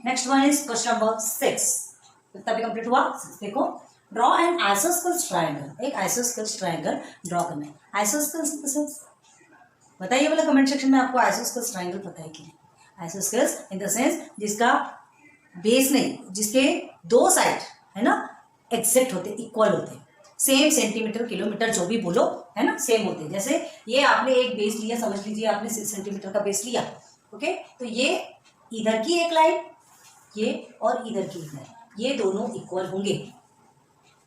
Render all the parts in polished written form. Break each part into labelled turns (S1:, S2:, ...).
S1: Next one is question number 6। कितना भी complete हुआ? देखो, ड्रॉ एन आइसोस्केल्स ट्रायंगल। एक आइसोस्केल्स ट्रायंगल ड्रॉ करना है। आइसोस्केल्स बताइए बोले कमेंट सेक्शन में, आपको आइसोस्केल्स ट्रायंगल पता है कि नहीं? आइसोस्केल्स इन द सेंस जिसका बेस नहीं, जिसके दो साइड है ना एग्जैक्ट होते, इक्वल होते, सेम सेंटीमीटर किलोमीटर जो भी बोलो है ना सेम होते। जैसे ये आपने एक बेस लिया, समझ लीजिए आपने 6 सेंटीमीटर का बेस लिया, ओके, तो ये इधर की एक लाइन, ये और इधर की एक लाइन, ये दोनों इक्वल होंगे,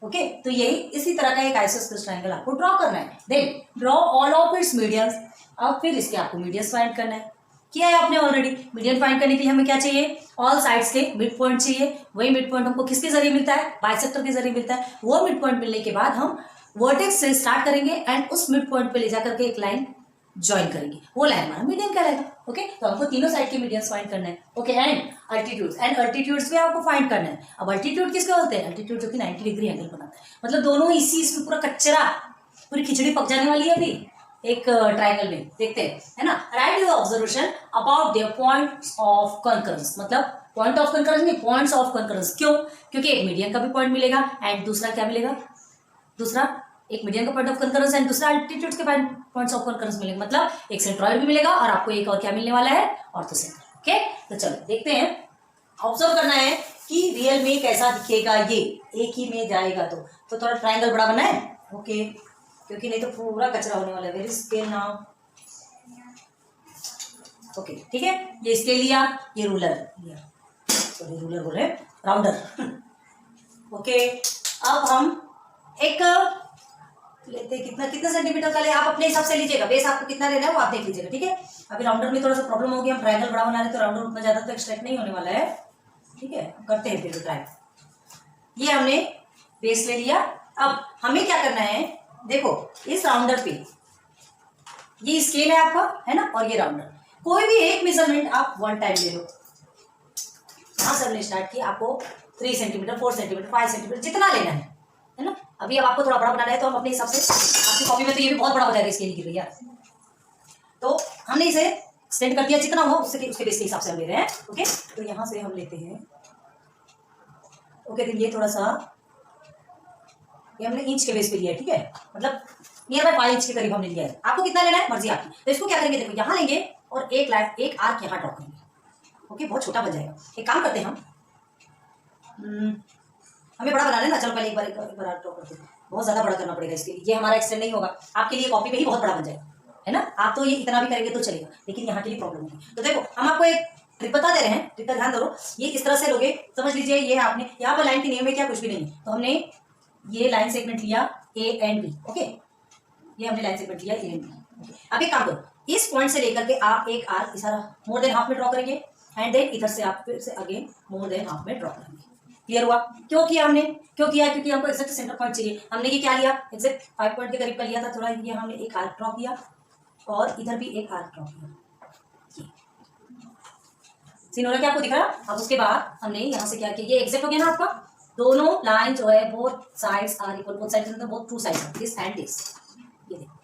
S1: ओके। तो यही इसी तरह का एक आइसोस्केल्स ट्रायंगल आपको ड्रॉ करना है। Then draw all of its medians. अब फिर इसके आपको मीडियंस फाइंड करना है। किया है आपने ऑलरेडी। मीडियन फाइंड करने के लिए हमें क्या चाहिए? ऑल साइड्स के मिड पॉइंट चाहिए। वही मिड पॉइंट हमको किसके जरिए मिलता है? बाइसेक्टर के जरिए मिलता है। वो मिड पॉइंट मिलने के बाद हम वर्टेक्स से स्टार्ट करेंगे एंड उस मिड पॉइंट पे ले जाकर के एक लाइन ज्वाइन करेंगे, वो लाइन हमारा मीडियन कहलाएगा, ओके। तो हमको तीनों साइड के मीडियंस फाइंड करना है, ओके। एंड अल्टीट्यूड्स भी आपको फाइंड करना है। अब अल्टीट्यूड किसके होते हैं? अल्टीट्यूड जो कि 90 डिग्री एंगल बनाता है, मतलब दोनों इसी इसमें पूरा कच्चरा, पूरी खिचड़ी पक जाने वाली है अभी एक ट्रायंगल में, देखते हैं, है ना। Right your observation about their points of concurrence, मतलब पॉइंट ऑफ कंकरेंस नहीं, पॉइंट्स ऑफ कंकरेंस। क्यों? क्योंकि एक मीडियन का भी पॉइंट मिलेगा एंड दूसरा क्या मिलेगा? दूसरा एक मीडियन का पॉइंट ऑफ कंकरेंस एंड दूसरा अल्टीट्यूड के पॉइंट्स ऑफ कंकरेंस मिलेगा, मतलब एक सेंट्रॉइड भी मिलेगा और आपको एक और क्या मिलने वाला है? ऑर्थोसेंटर, ओके। तो चलो देखते हैं, ऑब्जर्व करना है कि रियल में कैसा दिखेगा। ये एक ही में जाएगा तो थोड़ा ट्रायंगल बड़ा बना है, ओके, क्योंकि नहीं तो पूरा कचरा होने वाला है। वेरी स्केल नाउ, ओके, ठीक है। ये स्केल लिया, ये रूलर लिया, सॉरी रूलर बोल रहे, राउंडर, ओके। अब हम एक लेते, कितना सेंटीमीटर का ले, आप अपने हिसाब से लीजिएगा। बेस आपको कितना लेना है वो आप देख लीजिएगा, ठीक है। अभी राउंडर में थोड़ा सा प्रॉब्लम हो गया, हम ट्रायंगल बड़ा बना रहे तो राउंडर उतना ज्यादा तो एक्सट्रैक्ट नहीं होने वाला है, ठीक है। करते हैं फिर ट्राई। ये हमने बेस ले लिया। अब हमें क्या करना है, देखो इस राउंडर पे ये स्केल है आपका, है ना, और ये राउंडर, कोई भी एक मेजरमेंट आप वन टाइम ले लो। यहां से हमने स्टार्ट किया, आपको 3 सेंटीमीटर 4 सेंटीमीटर 5 सेंटीमीटर जितना लेना है ना। अभी अब आपको थोड़ा बड़ा बनाना है तो हम अपने हिसाब से, आपकी कॉपी में तो ये भी बहुत बड़ा हो जाएगा स्केल की भैया, तो हमने इसे एक्सटेंड कर दिया जितना हो उसके बेस के हिसाब से हम ले रहे हैं, ओके। तो यहां से हम लेते हैं, ओके। तो ये थोड़ा सा ये हमने इंच के बेस पे लिया है, ठीक है, मतलब नियर बाय 5 इंच के करीब हमने लिया है। आपको कितना लेना है मर्जी आपकी। तो इसको क्या करेंगे, देखो यहाँ लेंगे और एक लाइन, एक आर्क यहाँ ड्रॉ करेंगे, ओके। बहुत छोटा बन जाएगा। एक काम करते हैं हम, हमें बड़ा बनाना है ना, चलो पहले एक बार ड्रॉ करते हैं। बहुत ज्यादा बड़ा करना पड़ेगा इसके लिए, ये हमारा एक्सटेंड नहीं होगा, आपके लिए कॉपी पे ही बहुत बड़ा बन जाएगा, है ना। आप तो ये इतना भी करेंगे तो चलेगा, लेकिन यहाँ के लिए प्रॉब्लम होगी। तो देखो हम आपको एक ट्रिक बता दे रहे हैं, ट्रिक का ध्यान दो। ये इस तरह से लोगे, समझ लीजिए ये आपने यहाँ पर लाइन के नियम में क्या कुछ भी नहीं, तो हमने ये लाइन सेगमेंट लिया ए एंड बी, ओके। ये हमने लाइन सेगमेंट लिया ए एंड बी। अब एक काम करो, इस पॉइंट से लेकर के आप एक आर्क इशारा मोर देन हाफ में ड्रॉ करेंगे एंड देन इधर से आप फिर से अगेन मोर देन हाफ में ड्रॉ करेंगे। क्लियर हुआ? क्यों किया हमने? क्यों किया? क्योंकि हमको एक्जैक्ट सेंटर पॉइंट चाहिए। हमने ये क्या लिया, एक्जैक्ट 5 पॉइंट के करीब का लिया था, थोड़ा ये हमने एक आर्क ड्रॉ किया और इधर भी एक आर्क ड्रॉ किया। सीन हो रहा क्या आपको दिख रहा? अब उसके बाद हमने यहाँ से क्या किया, ये एक्जैक्ट हो गया ना आपका, दोनों लाइन जो है both sides are equal, both sides मतलब both two sides, this and this, ये देखो,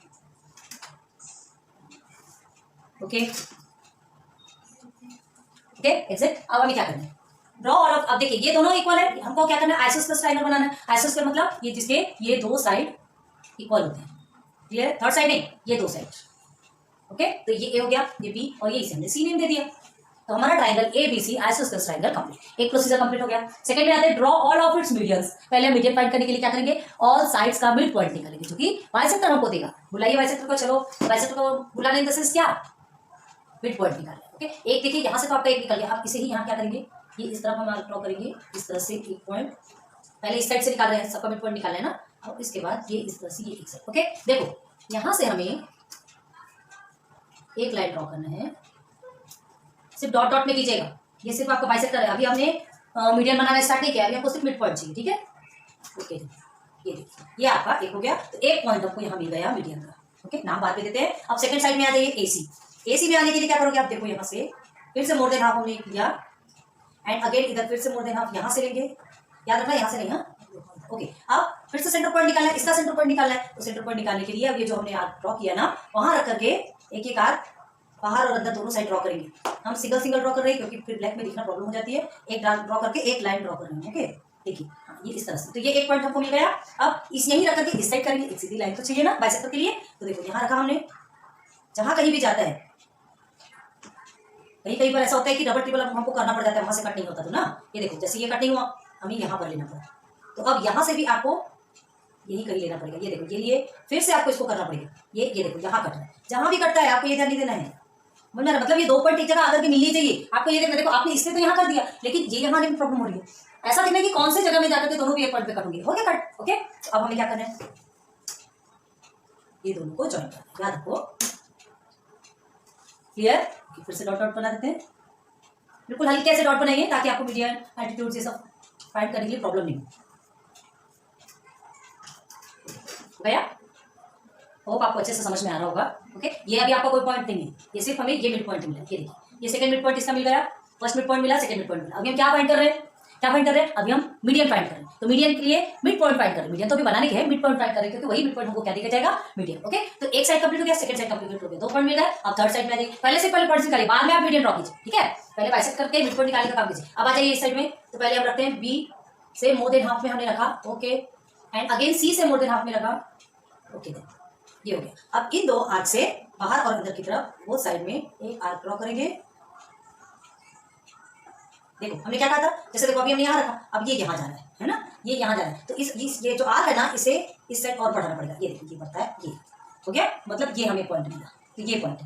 S1: ओके ओके एक्जैक्ट। अब हमें क्या करना है, ड्रॉ ऑल ऑफ, अब देखिए ये दोनों इक्वल है, हमको क्या करना है, आइसोस्केल्स ट्रायंगल बनाना है। आइसोस्केल मतलब ये जिसके ये दो साइड इक्वल होते हैं, क्लियर है? थर्ड साइड नहीं, ये दो साइड, ओके। तो ये ए हो गया, ये बी, और ये इसे हमने सी नेम दे दिया। तो हमारा triangle A B C isosceles triangle complete, एक प्रोसीजर कंप्लीट हो गया। सेकंड में आते हैं draw all of its medians. पहले मीडियन फाइंड करने के लिए क्या करेंगे, ऑल साइड्स का मिड पॉइंट निकालेंगे, जो कि बाइसेक्टर हमको देगा। बुलाइए बाइसेक्टर को, चलो बाइसेक्टर को बुलाने इन द सेंस क्या, मिड पॉइंट निकालना, ओके। एक देखिए यहाँ से तो आपका एक निकल गया, आप इसे ही यहाँ क्या करेंगे, ये इस तरफ हम ड्रॉ करेंगे, इस तरह से एक पॉइंट, पहले इस साइड से निकाल रहे हैं, सबका मिड पॉइंट निकालना है ना, और इसके बाद ये इस तरह से ये एक साइड, ओके। देखो यहाँ से हमें एक लाइन ड्रॉ करना है, सिर्फ डॉट डॉट में कीजिएगा, ये सिर्फ आपका बाइसेक्टर है। अभी हमने मीडियन बनाना स्टार्ट नहीं किया, अभी आपको सिर्फ मिड पॉइंट चाहिए, ठीक है, ओके। ये देखिए ये आपका एक हो गया, तो एक पॉइंट आपको यहाँ मिल गया मीडियन का, ओके। नाम बाद में देते हैं। अब सेकंड साइड में आ जाइए, एसी। एसी में आने के लिए क्या करोगे आप, देखो यहाँ से फिर से मोर देन हाफ हमने किया एंड अगेन इधर फिर से मोर देन हाफ यहाँ से लेंगे, याद रखना यहाँ से नहीं, हाँ, ओके। अब फिर से सेंटर पॉइंट निकालना है, इसका सेंटर पॉइंट निकालना है, तो सेंटर पॉइंट निकालने के लिए अब ये जो हमने आर्क ड्रॉ किया ना, वहां रख करके एक एक आर्क बाहर और अंदर दोनों साइड ड्रॉ करेंगे। हम सिंगल सिंगल ड्रॉ कर रहे हैं क्योंकि फिर ब्लैक में दिखना प्रॉब्लम हो जाती है। एक ड्रॉ करके एक लाइन ड्रॉ कर रहे हैं। ओके देखिए ये इस तरह से। तो ये एक पॉइंट हमको मिल गया। अब इस यहीं रख करके इस साइड करेंगे, एक सीधी लाइन तो चाहिए ना बाइसेक्टर के लिए। तो देखो यहाँ रखा हमने, जहाँ कहीं भी जाता है, कहीं कहीं पर ऐसा होता है कि डबल ट्रिपल हमको करना पड़ जाता है, वहां से कट नहीं होता। तो ना ये देखो जैसे ये कट नहीं हुआ, हमें यहाँ पर लेना पड़ा। तो अब यहाँ से भी आपको यही कहीं लेना पड़ेगा। ये देखो ये लिए फिर से आपको इसको करना पड़ेगा। ये देखो यहाँ कट रहा है, जहाँ भी कटता है आपको ये ध्यान नहीं देना है। मतलब ये 2 पॉइंट एक जगह आकर के मिलनी चाहिए आपको। ये देखो, देखो आपने इससे तो यहाँ कर दिया, लेकिन ये यहाँ आने में प्रॉब्लम हो रही है। ऐसा देखना कि कौन से जगह में जाकर के दोनों भी एक पॉइंट पे कटोगे। हो गया कट। ओके अब हमें क्या करना है, ये दोनों को ज्वाइन करना है। याद रखो, क्लियर। फिर से डॉट डॉट बना देते हैं, बिल्कुल हल्के से डॉट बनाइए ताकि आपको मीडियम एल्टीट्यूड ये सब फाइंड करने के लिए प्रॉब्लम नहीं हो। गया, होप आपको अच्छे से समझ में आ रहा होगा। ओके ये अभी आपका कोई पॉइंट नहीं है, ये सिर्फ हमें ये मिड पॉइंट मिला। ये देखिए ये सेकंड मिड पॉइंट इसका मिल गया, फर्स्ट मिड पॉइंट मिला, सेकंड मिड पॉइंट मिला। अभी हम क्या फाइंड कर रहे हैं, अभी हम मीडियन फाइंड कर रहे हैं। तो मीडियन के लिए मिड पॉइंट फाइंड कर रहे हैं। मीडियन तो अभी बनाने के है, मिड पॉइंट फाइंड कर रहे हैं क्योंकि वही मिड पॉइंट हमको क्या दिया जाएगा, मीडियन। ओके तो एक साइड कंप्लीट हो गया, सेकंड साइड कंप्लीट हो गया, 2 पॉइंट मिल गए। अब थर्ड साइड में आइए, पहले से पहले पॉइंट निकालिए, बाद में आप मीडियन ड्रॉ कीजिए। ठीक है पहले बाइसेक्ट करके मिड पॉइंट निकालने का काम कीजिए। अब आ जाइए इस साइड में। तो पहले हम रखते हैं बी से मोर देन हाफ में हमने रखा। ओके एंड अगेन सी से मोर देन हाफ में रखा। ओके ये हो गया। अब इन 2 आर्क से बाहर और अंदर की तरफ वो साइड में एक आर्क ड्रॉ करेंगे। देखो हमने क्या कहा था, जैसे देखो अभी हमने यहाँ रखा, अब ये यहाँ जा रहा है ना, ये यहाँ जा रहा है। तो इस ये जो आर्क है ना, इसे इस साइड और बढ़ाना पड़ेगा। ये देखो ये बढ़ता है, ये हो गया। मतलब ये हमें पॉइंट मिला, तो ये पॉइंट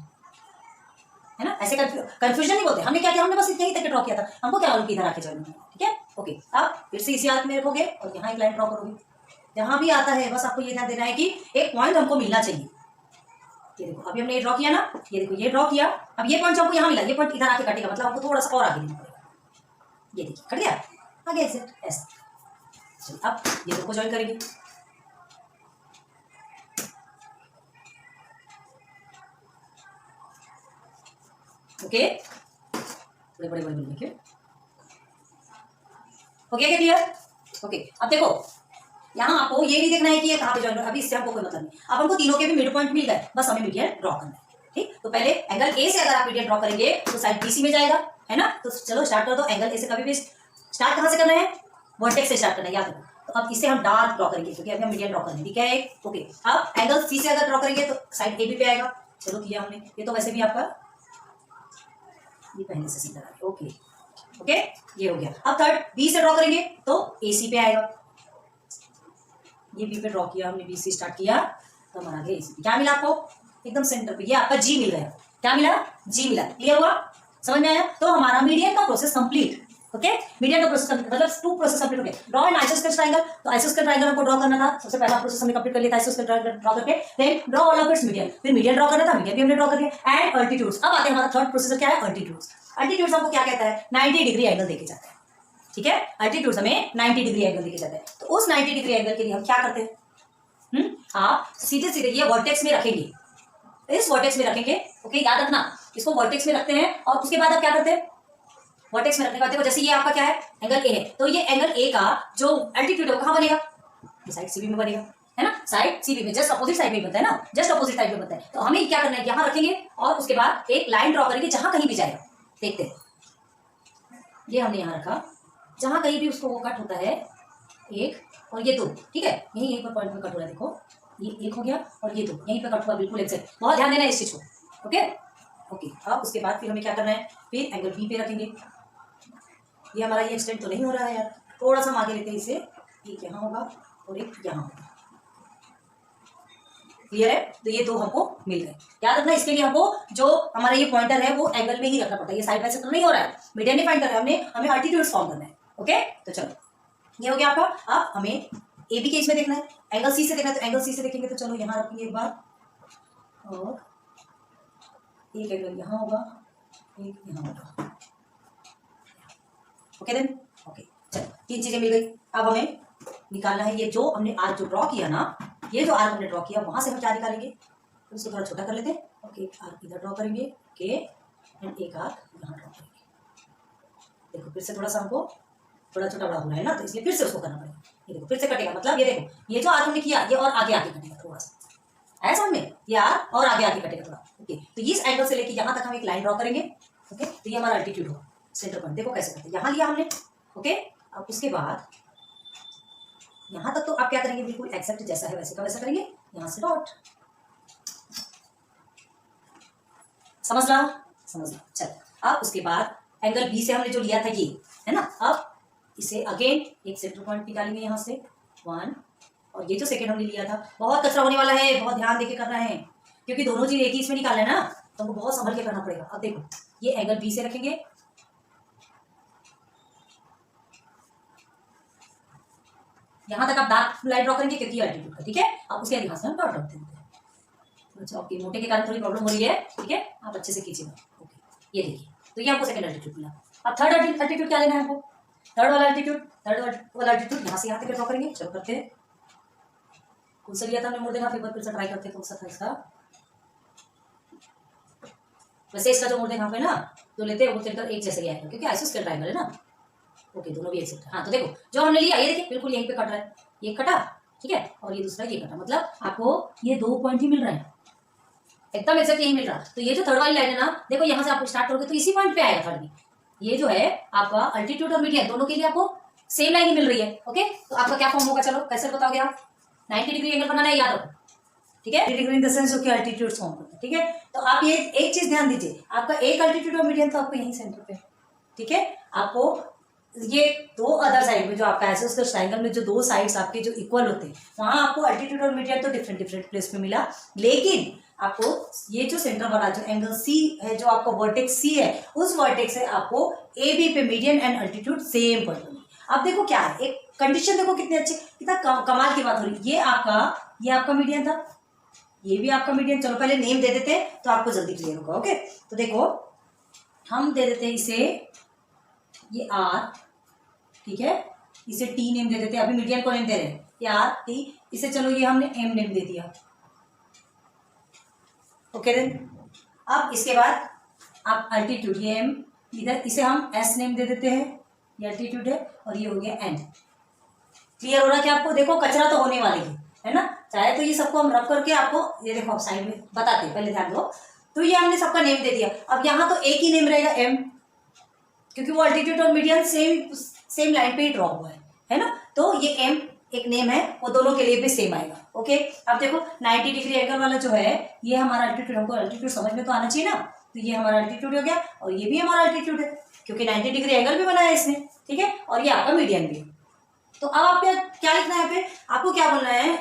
S1: है ना। ऐसे कंफ्यूजन नहीं बोलते। हमने क्या किया, हमने बस इतना ही तक ड्रॉ किया था, हमको क्या मालूम कि इधर आके ज्वाइन होना है। ठीक है ओके अब फिर से इसी आर्क में रखोगे और यहाँ एक लाइन ड्रॉ करोगे। जहाँ भी आता है बस आपको ये ध्यान देना है कि एक पॉइंट हमको मिलना चाहिए। ये देखो अभी हमने ये ड्रॉ किया ना, ये देखो ये ड्रॉ किया। अब ये पॉइंट हमको यहाँ मिला, ये पॉइंट इधर आके कटेगा, मतलब हमको थोड़ा सा और आगे देना पड़ेगा। ये देखिए कट गया, आगे एग्जैक्ट ऐसा। चलिए अब ये दोनों को ज्वाइन करेंगे। ओके बड़े बड़े बड़े बड़े क्यों हो गया क्या क्लियर। ओके अब देखो यहाँ आपको ये नहीं देखना है कि ये कहाँ पे ज्वाइन, अभी इससे हमको कोई मतलब नहीं। अब हमको तीनों के भी मिड पॉइंट मिल गए, बस हमें मीडियन ड्रॉ करना है। ठीक तो पहले एंगल ए से अगर आप मीडियन ड्रॉ करेंगे तो साइड बीसी में जाएगा, है ना। तो चलो स्टार्ट कर दो। एंगल ए से कभी भी स्टार्ट कहाँ से करना है, वर्टेक्स से स्टार्ट करना है, याद रखो। तो अब इसे हम डार्क ड्रॉ करेंगे क्योंकि अभी हम मीडियन ड्रॉ करेंगे। ठीक है ओके अब एंगल सी से अगर ड्रॉ करेंगे तो साइड ए बी पे आएगा। चलो किया हमने, ये तो वैसे भी आपका ये पहले से सीधा है। ओके ओके ये हो गया। अब थर्ड बी से ड्रॉ करेंगे तो ए सी पे आएगा। ये बी पे ड्रॉ किया हमने, बी से स्टार्ट किया तो हमारा आगे एसी। क्या मिला आपको, एकदम सेंटर पे ये आपका जी मिल गया। क्या मिला, जी मिला। क्लियर हुआ, समझ में आया। तो हमारा मीडियन का प्रोसेस कंप्लीट। ओके मीडियन का प्रोसेस मतलब 2 प्रोसेस कंप्लीट हो गए। ड्रॉ एन आइसोस्केल ट्रायंगल, तो आइसोस्केल ट्रायंगल हमको ड्रॉ करना था। सबसे पहला प्रोसेस हमने कंप्लीट कर लिया था आइसोस्केल ट्रायंगल ड्रॉ करके। Then draw all of its median, फिर मीडियन ड्रॉ करना था, मीडियन भी हमने ड्रॉ कर दिया। And altitudes. अब आते हैं हमारा थर्ड प्रोसेस क्या है, अल्टीट्यूड्स। अल्टीट्यूड्स हमको क्या कहता है, 90 डिग्री एंगल देके जाता है। ठीक है अल्टीट्यूड्स हमें 90 डिग्री एंगल देके जाता है। तो उस 90 डिग्री एंगल के लिए हम क्या करते हैं, आप सीधे सीधे ये वर्टेक्स में रखेंगे, इस वर्टेक्स में रखेंगे। ओके याद रखना इसको वर्टेक्स में रखते हैं। और उसके बाद आप क्या करते हैं, वर्टेक्स में रखने के बाद देखो जैसे ये आपका क्या है, एंगल ए है, तो ये एंगल ए का जो एल्टीट्यूड है वो कहाँ बनेगा, ये साइड सीबी में बनेगा, है ना। साइड सीबी में जस्ट अपोजिट साइड में बनता है ना, जस्ट अपोजिट साइड में बनता है। तो हमें क्या करना है, यहाँ रखेंगे और उसके बाद एक लाइन ड्रॉ करेंगे जहां कहीं भी जाएगा। देखते हैं ये हमने यहाँ रखा, जहां कहीं भी उसको वो कट होता है एक और ये 2। ठीक है यहीं पर पॉइंट में कट हो रहा है। देखो ये एक हो गया और ये 2 यहीं पे कट हुआ, बिल्कुल एग्जैक्ट। बहुत ध्यान देना है इस चीज को। ओके ओके अब उसके बाद फिर हमें क्या करना है, फिर एंगल बी पे रखेंगे। ये हमारा ये एक्सटेंड तो नहीं हो रहा है यार, थोड़ा सा हम आगे लेते हैं इसे। एक यहाँ होगा और एक यहाँ होगा। क्लियर है, तो ये 2 हमको मिल गए। याद रखना इसके लिए हमको जो हमारा ये पॉइंटर है वो एंगल में ही रखना पड़ता है। ये साइड बाय साइड तो नहीं हो रहा है, मीडियन नहीं फाइंड कर रहे हैं हमने, हमें अल्टीट्यूड्स फॉर्म करना है। ओके तो चलो ये हो गया आपका। अब हमें ए बी केस में देखना है, एंगल सी से देखना है। तो एंगल सी से देखेंगे तो चलो यहाँ रखेंगे एक बार, और एक एंगल यहाँ होगा, एक यहाँ होगा। ओके देन ओके चलो 3 चीजें मिल गई। अब हमें निकालना है ये जो हमने आर्क जो ड्रॉ किया ना, ये जो आर्क हमने ड्रॉ किया वहां से हम क्या निकालेंगे, तो इसको थोड़ा छोटा कर लेते हैं। ओके एक आर्क इधर ड्रॉ करेंगे, ओके एंड एक आर्क यहाँ ड्रॉ करेंगे। देखो फिर से थोड़ा सा हमको थोड़ा छोटा बड़ा हो रहा है ना, तो इसलिए फिर से उसको करना पड़ेगा। ये देखो फिर से कटेगा, मतलब ये देखो ये जो आर्क हमने किया ये और आगे आगे कटेगा थोड़ा सा, ऐसा में ये आर और आगे आगे कटेगा थोड़ा। ओके, तो इस एंगल से लेके यहाँ तक हम एक लाइन ड्रॉ करेंगे। ओके, तो ये हमारा अल्टीट्यूड होगा, सेंटर पॉइंट। देखो कैसे करते हैं, यहाँ लिया हमने। ओके, अब उसके बाद यहाँ तक तो आप क्या करेंगे, बिल्कुल एक्सेप्ट जैसा है वैसे का वैसा करेंगे, यहाँ से डॉट। समझ ला। चल, अब उसके बाद एंगल बी से हमने जो लिया था ये है ना, अब इसे अगेन एक सेंटर पॉइंट निकालेंगे यहाँ से 1, और ये जो सेकंड हमने लिया था, बहुत कचरा होने वाला है, बहुत ध्यान देके करना है, क्योंकि दोनों चीज एक ही इसमें निकालना है ना, तो हमको बहुत संभल के करना पड़ेगा। अब देखो, ये एंगल बी से रखेंगे, यहाँ तक आप डार्क लाइन ड्रॉ करेंगे क्योंकि अल्टीट्यूड का, ठीक है। अब उसके यहाँ से हम डॉट रखते हैं। अच्छा, ओके, मोटे के कारण थोड़ी प्रॉब्लम हो रही है, ठीक है, आप अच्छे से कीजिएगा। ओके, ये देखिए, तो ये आपको सेकंड अल्टीट्यूड मिला। अब थर्ड अल्टीट्यूड क्या लेना है आपको, थर्ड वाला अल्टीट्यूड यहाँ से यहाँ तक ड्रॉ करेंगे। चलो करते हैं, कौन सा लिया था हमने, मुर्दे का पेपर, फिर से ट्राई करते हैं कौन सा था इसका। वैसे इसका जो मुर्दे पे ना जो लेते हैं वो सेंटर एक जैसे आएगा, क्योंकि आइसोस्केल ट्रायंगल है ना। ओके, दोनों भी एक सेंटर। हाँ, तो देखो जो हमने लिया, ये देखिए बिल्कुल यहीं पे कट रहा है, ये कटा, ठीक है, और ये दूसरा ये कटा, मतलब आपको ये 2 पॉइंट ही मिल रहे हैं, एकदम एक्जैक्ट यही मिल रहा है। तो ये जो थर्ड वाली लाइन है ना, देखो यहाँ से आप स्टार्ट करोगे तो इसी पॉइंट पे आएगा थर्ड में। ये जो है आपका अल्टीट्यूड और मीडियन दोनों के लिए आपको सेम लाइन ही मिल रही है। ओके, तो आपका क्या फॉर्म होगा, चलो कैसे बताओगे आप, 90 डिग्री एंगल बनाना है, याद रखो, ठीक है, डिग्री इन द सेंस जो कि अल्टीट्यूड फॉर्म करता है, ठीक है। तो आप ये एक चीज ध्यान दीजिए, आपका एक अल्टीट्यूड और मीडियन तो आपको यहीं सेंटर पे, ठीक है। आपको ये दो अदर साइड में जो आपका आइसोस्केल ट्रायंगल में जो दो साइड्स आपके जो इक्वल होते हैं, वहां आपको अल्टीट्यूड और मीडियन तो डिफरेंट प्लेस में मिला, लेकिन आपको ये जो सेंटर वाला जो एंगल सी है, जो आपका वर्टेक्स सी है, उस वर्टेक्स से आपको ए बी पे median and altitude same point होंगे। अब देखो क्या है, एक कंडीशन देखो कितनी अच्छी, कितना कमाल की बात हो रही है। ये आपका मीडियन था, ये भी आपका मीडियन। चलो पहले नेम दे देते हैं तो आपको जल्दी क्लियर होगा। ओके, तो देखो हम दे देते हैं इसे ये आर, ठीक है, इसे टी नेम दे देते हैं, अभी मीडियन को नेम दे रहे हैं, ये आर टी, इसे चलो ये हमने एम नेम दे दिया। ओके देन, अब इसके बाद आप अल्टीट्यूड, ये एम इधर, इसे हम एस नेम दे देते हैं, ये अल्टीट्यूड है, और ये हो गया एन। क्लियर हो रहा है क्या आपको, देखो कचरा तो होने वाली है ना, चाहे तो ये सबको हम रख करके आपको ये देखो आप साइड में बताते हैं, पहले ध्यान दो। तो ये हमने सबका नेम दे दिया, अब यहाँ तो एक ही नेम रहेगा एम, क्योंकि वो अल्टीट्यूड और मीडियन सेम लाइन पे ही ड्रॉ हुआ है ना, तो ये एम एक नेम है, वो दोनों के लिए भी सेम आएगा। ओके, अब देखो 90 डिग्री एंगल वाला जो है ये हमारा अल्टीट्यूड, हमको अल्टीट्यूड समझ में तो आना चाहिए ना, तो ये हमारा अल्टीट्यूड हो गया, और ये भी हमारा अल्टीट्यूड है क्योंकि 90 डिग्री एंगल भी बनाया इसने, ठीक है, और ये आपका मीडियन भी है। तो अब आपको क्या लिखना है, पे आपको क्या बोलना है,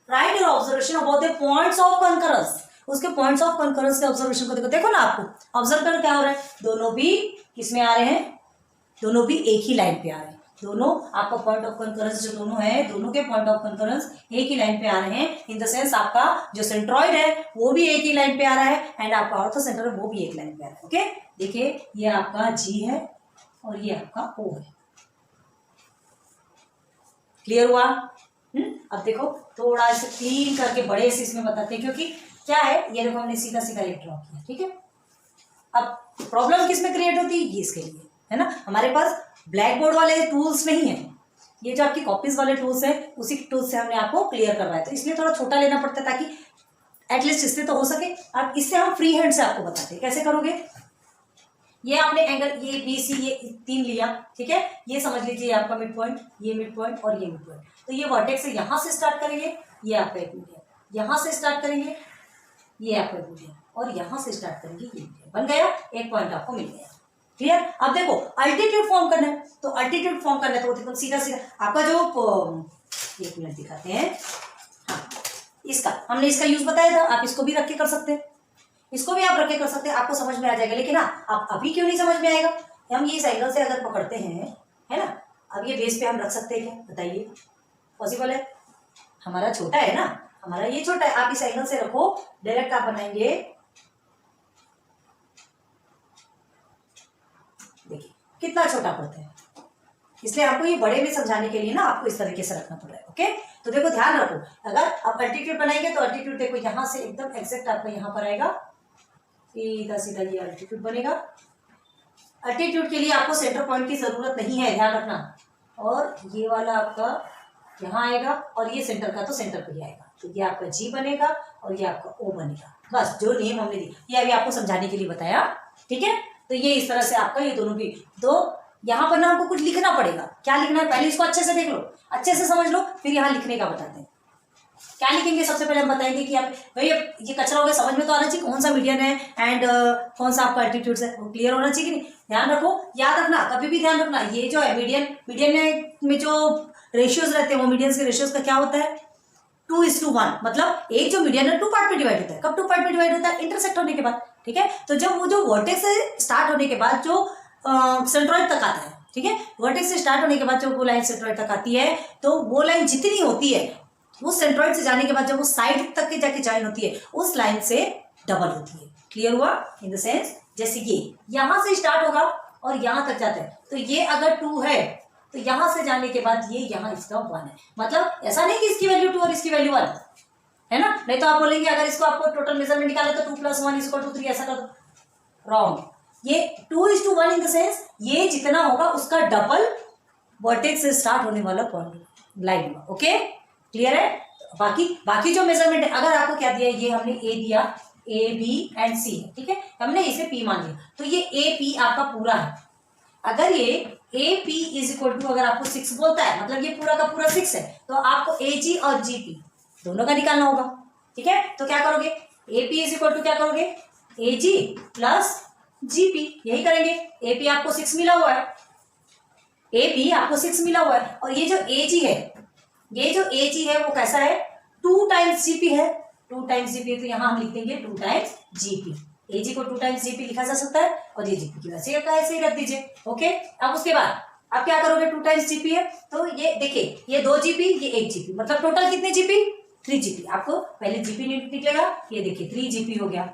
S1: right your observation about the points of concurrence. उसके पॉइंट्स ऑफ कंकरेंस के ऑब्जर्वेशन को देखो ना, आपको ऑब्जर्व कर क्या हो रहा है, दोनों भी किसमें आ रहे हैं, दोनों भी एक ही लाइन पे आ रहे हैं, दोनों आपका पॉइंट ऑफ कंकरेंस जो दोनों है, दोनों के पॉइंट ऑफ कंकरेंस एक ही लाइन पे आ रहे हैं, इन द सेंस आपका जो सेंट्रॉइड है वो भी एक ही लाइन पे आ रहा है, एंड आपका ऑर्थो सेंटर है वो भी एक लाइन पे आ रहा है। ओके, देखिए ये आपका जी है और ये आपका ओ है। क्लियर हुआ? अब देखो थोड़ा इसे क्लीन करके बड़े से इसमें बताते हैं, क्योंकि क्या है, ये देखो हमने सीधा सीधा एक ड्रॉ किया, ठीक है। अब प्रॉब्लम किसमें क्रिएट होती है, ये इसके लिए है ना, हमारे पास ब्लैक बोर्ड वाले टूल्स नहीं है, ये जो आपकी कॉपीज वाले टूल्स है उसी टूल्स से हमने आपको क्लियर करवाया, तो इसलिए थोड़ा छोटा लेना पड़ता है ताकि एटलीस्ट इससे तो हो सके। अब इससे हम फ्री हैंड से आपको बताते हैं कैसे करोगे। ये आपने एंगल ये बी सी ये 3 लिया, ठीक है, ये समझ लीजिए आपका मिड पॉइंट, ये मिड पॉइंट और ये मिड पॉइंट, तो ये वर्टेक्स से यहाँ से स्टार्ट करेंगे, ये आपका एक मीडियन, यहाँ से स्टार्ट करेंगे, ये आपका एक मीडियन, और यहाँ से स्टार्ट करेंगे, ये मीडियन, बन गया, एक पॉइंट आपको मिल गया। क्लियर? अब देखो अल्टीट्यूड फॉर्म करना है, तो अल्टीट्यूड फॉर्म करना है तो एकदम सीधा सीधा आपका जो, एक मिनट दिखाते हैं, हाँ इसका हमने इसका यूज बताया था, आप इसको भी रख के कर सकते हैं, इसको भी आप रख के कर सकते हैं, आपको समझ में आ जाएगा। लेकिन हाँ, आप अभी क्यों नहीं समझ में आएगा, हम ये इस एंगल से अगर पकड़ते हैं, है ना, अब ये बेस पे हम रख सकते हैं क्या, बताइए, पॉसिबल है? हमारा छोटा है ना, हमारा ये छोटा है, आप इस एंगल से रखो, डायरेक्ट आप बनाएंगे, देखिए कितना छोटा पड़ता है, इसलिए आपको ये बड़े में समझाने के लिए ना आपको इस तरीके से रखना पड़ रहा है। ओके, तो देखो ध्यान रखो, अगर आप अल्टीट्यूड बनाएंगे तो अल्टीट्यूड देखो यहाँ से एकदम एग्जैक्ट आपका यहाँ पर आएगा, सीधा सीधा ये अल्टीट्यूड बनेगा। अल्टीट्यूड के लिए आपको सेंटर पॉइंट की जरूरत नहीं है, ध्यान रखना, और ये वाला आपका यहाँ आएगा, और ये सेंटर का तो सेंटर पे ही आएगा, तो ये आपका G बनेगा और ये आपका O बनेगा। बस जो नेम हमने दी ये अभी आपको समझाने के लिए बताया, ठीक है। तो ये इस तरह से आपका ये दोनों भी, तो यहाँ पर ना हमको कुछ लिखना पड़ेगा। क्या लिखना है पहले इसको अच्छे से देख लो, अच्छे से समझ लो, फिर यहाँ लिखने का बताते हैं। क्या लिखेंगे सबसे पहले हम बताएंगे कि आप भाई ये कचरा हो गया, समझ में तो आना चाहिए कौन सा मीडियन है एंड कौन सा आपका एल्टीट्यूड है, वो क्लियर होना चाहिए कि नहीं। ध्यान रखो, याद रखना, कभी भी ध्यान रखना, ये जो है मीडियन में जो रेशियोज रहते हैं वो मीडियंस के रेशियोज का क्या होता है 2:1। मतलब एक जो मीडियन है 2 पार्ट में डिवाइड होता है। कब 2 पार्ट में डिवाइड होता है? इंटरसेक्ट होने के बाद, ठीक है। तो जब वो जो वर्टेक्स से स्टार्ट होने के बाद जो सेंट्रॉइड तक आता है, ठीक है, वर्टेक्स से स्टार्ट होने के बाद जब वो लाइन सेंट्रॉइड तक आती है तो वो लाइन जितनी होती है वो सेंट्रॉइड से जाने के बाद जब वो साइड तक के जाके ज्वाइन होती है उस लाइन से डबल होती है। क्लियर हुआ? इन द सेंस जैसे ये यहां से स्टार्ट होगा और यहां तक जाता है, तो ये अगर 2 है तो यहां से जाने के बाद ये यहां इसका 1 है। मतलब ऐसा नहीं कि इसकी वैल्यू 2 और इसकी वैल्यू 1 है ना, नहीं तो आप बोलेंगे अगर इसको आपको टोटल मेजरमेंट निकाले तो 2 + 1 = 3, ऐसा कर दो। रॉन्ग। ये 2:1 इन द सेंस ये जितना होगा उसका डबल वर्टेक्स से स्टार्ट होने वाला पॉइंट लाइन होगा। ओके, क्लियर है? बाकी जो मेजरमेंट है, अगर आपको क्या दिया, ये हमने ए दिया, ए बी एंड सी है, ठीक है, हमने इसे पी मान लिया, तो ये ए पी आपका पूरा है। अगर ये ए पी = अगर आपको 6 बोलता है, मतलब ये पूरा का पूरा 6 है, तो आपको ए जी और जी पी दोनों का निकालना होगा, ठीक है। तो क्या करोगे, ए पी = क्या करोगे, ए जी प्लस जी पी, यही करेंगे। ए पी आपको 6 मिला हुआ है, ए पी आपको 6 मिला हुआ है, और ये जो ए जी है, ये जो ए जी है वो कैसा है, 2 टाइम्स जीपी है। 2 टाइम्स जीपी है तो यहां हम लिख देंगे 2 टाइम्स जीपी। ए जी को 2 टाइम्स जीपी लिखा जा सकता है और ये जीपी की वैसे का ऐसे ही रख दीजिए। ओके, अब उसके बाद आप क्या करोगे, 2 टाइम्स जीपी है तो ये देखिए, ये 2 जीपी, ये 1 जीपी, मतलब टोटल कितने जीपी, 3 जीपी। आपको पहले जीपी निकलेगा, ये देखिए 3 जीपी हो गया।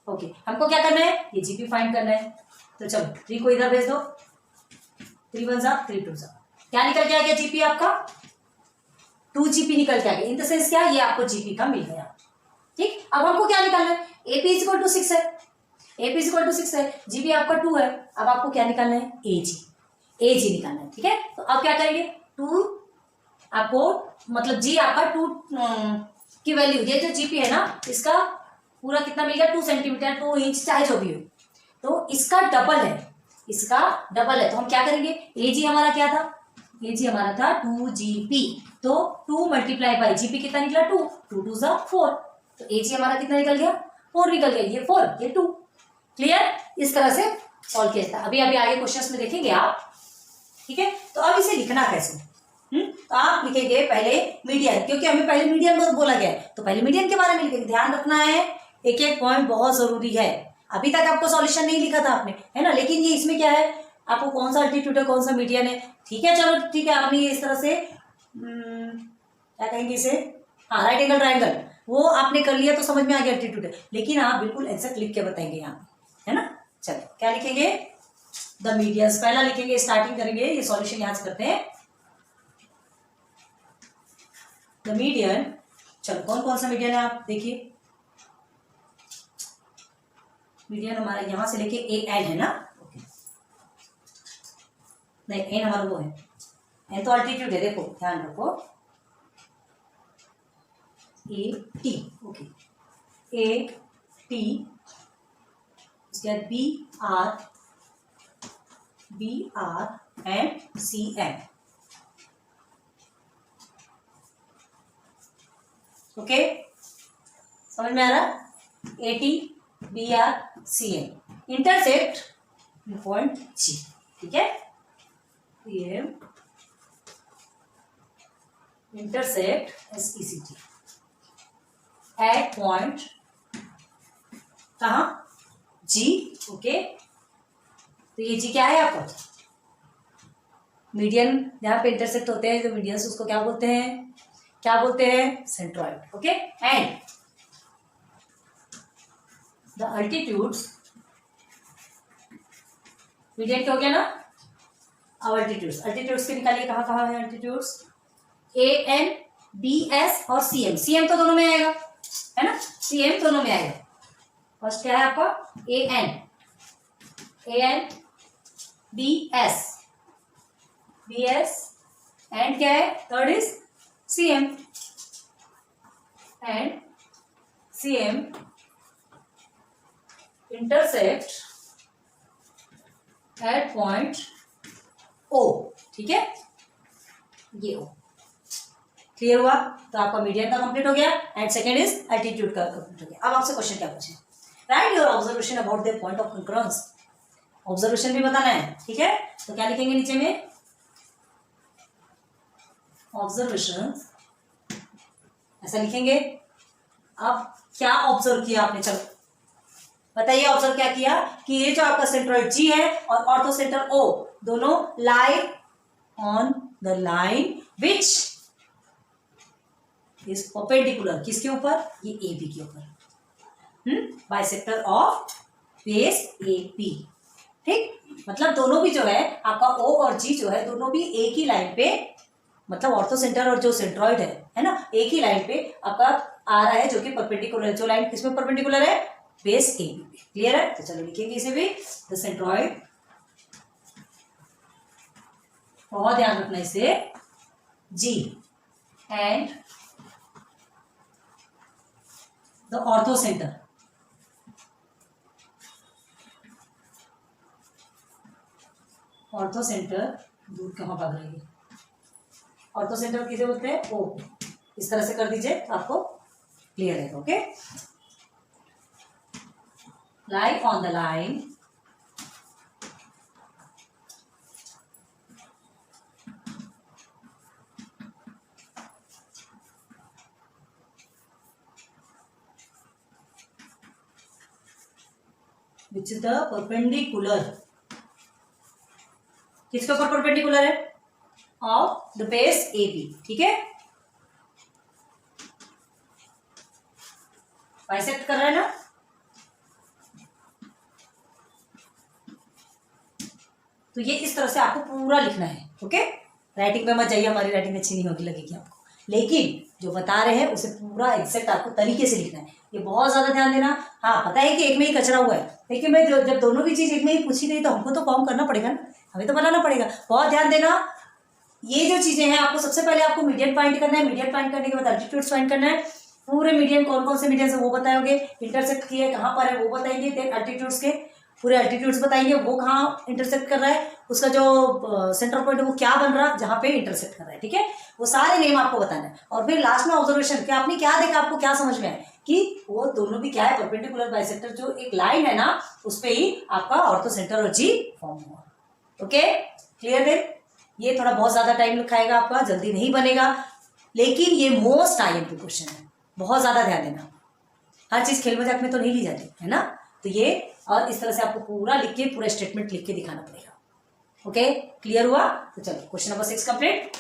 S1: ओके, हमको क्या करना है, ये जीपी फाइंड करना है। तो चलो 3 को इधर भेज दो, 3 × 1 = 3 × 2 = क्या निकल के आ गया जीपी आपका, 2 जीपी निकल के आ गया। इन द सेंस क्या, ये आपको जीपी का मिल गया। ठीक, अब हमको क्या निकालना है, एपी = 6 है, एपी = 6 है, जीपी आपका 2 है। अब आपको क्या निकालना है, एजी निकालना है, ठीक है। तो अब क्या करेंगे, 2 आपको मतलब जी आपका 2 की वैल्यू, ये जो जीपी है ना इसका पूरा कितना मिल गया, 2 सेंटीमीटर 2 इंच चाहे जो भी हो, तो इसका डबल है, इसका डबल है। तो हम क्या करेंगे, एजी हमारा क्या था, एजी हमारा था 2gp, तो 2 × जीपी कितना निकला, 2 2 2 = 4, तो एजी हमारा कितना निकल गया, 4 निकल गया, ये 4 ये 2। क्लियर? इस तरह से सॉल्व किया जाता है। अभी आगे क्वेश्चंस में देखेंगे आप, ठीक है। तो अब इसे लिखना कैसे, तो आप लिखेंगे पहले मीडियन, क्योंकि हमें पहले मीडियन बोला गया है तो पहले मीडियन के बारे में लिखेंगे। ध्यान रखना है, एक एक पॉइंट बहुत जरूरी है। अभी तक आपको सॉल्यूशन नहीं लिखा था आपने, है ना, लेकिन ये इसमें क्या है, आपको कौन सा अल्टीट्यूड है कौन सा मीडियन है, ठीक है। चलो ठीक है, आपने इस तरह से क्या कहेंगे इसे, हाँ राइट एंगल ट्रायंगल, वो आपने कर लिया तो समझ में आ गया अल्टीट्यूड है, लेकिन आप बिल्कुल एग्जैक्ट लिख के बताएंगे यहाँ, है ना। चलो क्या लिखेंगे, द मीडियंस पहला लिखेंगे, स्टार्टिंग करेंगे, ये सॉल्यूशन यहाँ से करते हैं। द मीडियन, चलो कौन कौन सा मीडियन है आप देखिए, मीडियन हमारा यहां से लेके ए एन है ना, नहीं एन हमारा वो है, एन तो अल्टीट्यूड है, देखो ध्यान रखो, A T, okay, A T, उसके बाद B R and C M. Okay, समझ में आ रहा, A T B R C M intersect point जी, ठीक है, M intersect S E C T at point कहाँ, जी। ओके, तो ये जी क्या है आपका, मीडियन जहाँ पे इंटरसेक्ट होते हैं जो मीडियंस, उसको क्या बोलते हैं, centroid. Okay, and the altitudes, median क्या हो गया ना, अब अल्टीट्यूड्स के निकालिए, कहाँ कहाँ है अल्टीट्यूड्स, ए एन बी एस और सी एम, सी एम तो दोनों में आएगा, है ना, सी एम दोनों में आएगा। फर्स्ट क्या है आपका, A N B S and क्या है, third is C M. and CM intersect at point O, ठीक है, ये O। क्लियर हुआ? तो आपका मीडियन का कंप्लीट हो गया एंड सेकंड इज एल्टीट्यूड का कंप्लीट हो गया। अब आपसे क्वेश्चन क्या पूछे, right your observation about the point of concurrence. Observation भी बताना है, ठीक है। तो क्या लिखेंगे नीचे में, ऑब्जर्वेशन ऐसा लिखेंगे। अब क्या ऑब्जर्व किया आपने, चलो बताइए ऑब्जर्व क्या किया कि ये जो आपका सेंट्रोइड जी है और ऑर्थो सेंटर ओ दोनों लाई on the line which is perpendicular, किसके ऊपर, ये ए बी के ऊपर, bisector of base A P, ठीक। मतलब दोनों भी जो है आपका ओ और जी जो है दोनों भी एक ही लाइन पे, मतलब ऑर्थो सेंटर और जो सेंट्रॉइड है ना, एक ही लाइन पे आपका आ रहा है जो कि परपेंडिकुलर है। जो लाइन किसमें परपेंडिकुलर है, बेस ए बी पे। क्लियर है? तो चलो लिखेंगे इसे भी, द सेंट्रॉइड, बहुत ध्यान रखना इसे, G and the orthocentre, orthocentre दूर कहाँ भाग रही है, ऑर्थो सेंटर किसे बोलते हैं, ओ। इस तरह से कर दीजिए तो आपको क्लियर है। Okay, lie on the line which is the perpendicular, किसके ऊपर परपेंडिकुलर है, of the base A B, ठीक है। बाइसेक्ट कर रहा है ना, तो ये इस तरह से आपको पूरा लिखना है। ओके, राइटिंग में मत जाइए, हमारी राइटिंग अच्छी नहीं होगी, लगेगी आपको, लेकिन जो बता रहे हैं उसे पूरा एग्जैक्ट आपको तरीके से लिखना है। ये बहुत ज्यादा ध्यान देना। हाँ, पता है कि एक में ही कचरा हुआ है, लेकिन मैं जब दोनों भी चीज एक में ही पूछी गई तो हमको तो फॉर्म करना पड़ेगा ना, हमें तो बनाना पड़ेगा। बहुत ध्यान देना, ये जो चीजें हैं आपको सबसे पहले आपको मीडियन फाइंड करना है, मीडियन फाइंड करने के बाद अल्टीट्यूड्स फाइंड करना है। पूरे मीडियन कौन कौन से मीडियन है वो बताओगे, इंटरसेक्ट किए कहाँ पर है वो बताएंगे, देन अल्टीट्यूड्स के पूरे अल्टीट्यूड्स बताएंगे, वो कहाँ इंटरसेक्ट कर रहा है, उसका जो सेंटर पॉइंट है वो क्या बन रहा है जहाँ पे इंटरसेक्ट कर रहा है, ठीक है। वो सारे नेम आपको बताना है और फिर लास्ट में ऑब्जर्वेशन कि आपने क्या देखा, आपको क्या समझ में आया कि वो दोनों भी क्या है, परपेंडिकुलर बाइसेक्टर जो एक लाइन है ना उस पे ही आपका ऑर्थो सेंटर और जी फॉर्म हुआ। ओके, क्लियर है? ये थोड़ा बहुत ज्यादा टाइम खाएगा आपका, जल्दी नहीं बनेगा, लेकिन ये मोस्ट आईएमपी क्वेश्चन है, बहुत ज्यादा ध्यान देना। हर चीज खेल मजाक में तो नहीं ली जाती है ना, तो ये और इस तरह से आपको पूरा लिख के, पूरा स्टेटमेंट लिख के दिखाना पड़ेगा। ओके, क्लियर हुआ? तो चलो क्वेश्चन नंबर 6 कंप्लीट।